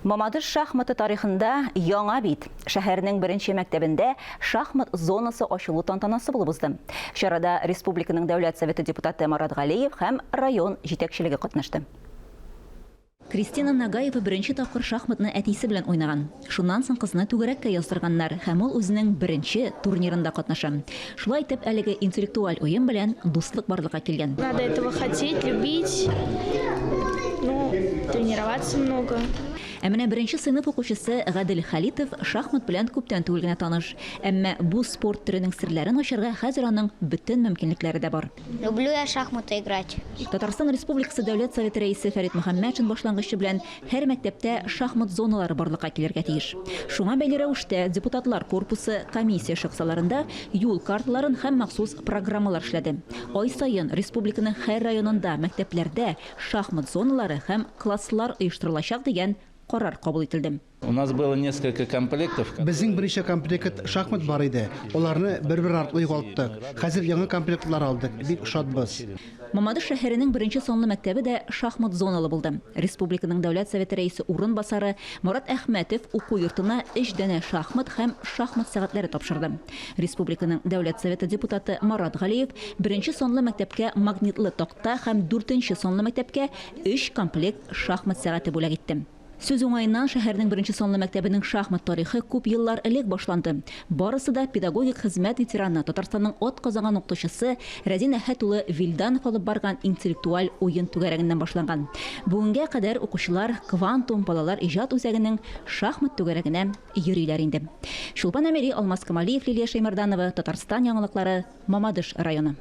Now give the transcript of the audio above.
Мамадыш шахматы тарихында яңа бит. Шәһәрнең беренче мәктәбендә шахмат зонасы ачылу тантанасы булып узды. Чарада республиканың дәүләт советы депутаты Марат Галиев һәм район җитәкчелеге катнашты. Кристина Нагаева беренче тапкыр шахматны әтисе белән уйнаган. Шуннан соң кызны түгәрәккә яздырганнар һәм ул үзенең беренче турнирында катнаша. Шулай итеп, әлеге интеллектуаль уен белән дуслык барлыкка килгән. Надо этого хотеть, любить, тренироваться много. Ә менә беренче сыйныф укучысы Гадел Халитов шахмат белән күптән түгел генә таныш. Әмма бу спорт төренең серләрен ачарга хәзер аның бөтен мөмкинлекләре дә бар. Люблю я шахматы играть. Татарстан Республикасы Дәүләт Советы рәисе Фәрит Мөхәммәтшин башлангычы белән һәр мәктәптә шахмат зоналары барлыкка килергә тиеш. Шуңа бәйле рәвештә депутатлар корпусы комиссия шыксаларында юл карталарын һәм махсус программалар эшләде. Ай саен республиканың һәр районында мәктәпләрдә шахмат зоналары һәм класслар оештырылачак дигән карар кабул ителде. У нас было несколько комплектов. Безнең беренче комплект шахмат бар иде. Аларны бер-бер артлы югалттык. Хәзер яңа комплектлар алдык. Бик шатбыз. Мамадыш шәһәренең беренче санлы мәктәбе дә шахмат зоналы булды. Республиканың дәүләт советы рәисе урынбасары Марат Әхмәтов уку йортына 3 дәнә шахмат һәм шахмат сәгатьләре тапшырды. Республиканың дәүләт советы депутаты Марат Галиев беренче санлы мәктәпкә магнитлы такта һәм 4нче санлы мәктәпкә 3 комплект шахмат сәгате бүләк итте. Сүз уңайыннан шәһәрнең беренче санлы мәктәбенең шахмат тарихы күп еллар элек башланды. Барысы да педагогик хезмәт ветераны, Татарстанның ат казанган укытучысы Рәзин Әхәт улы Вилданов алып барган интеллектуаль уен түгәрәгеннән башланган. Бүгенгә кадәр укучылар квантум балалар иҗат үзәгенең шахмат түгәрәгенә йөриләр инде. Шулпан Әмери, Алмаз Камалиев, Лилия Шәймәрданова, Татарстан яңалыклары, Мамадыш районы.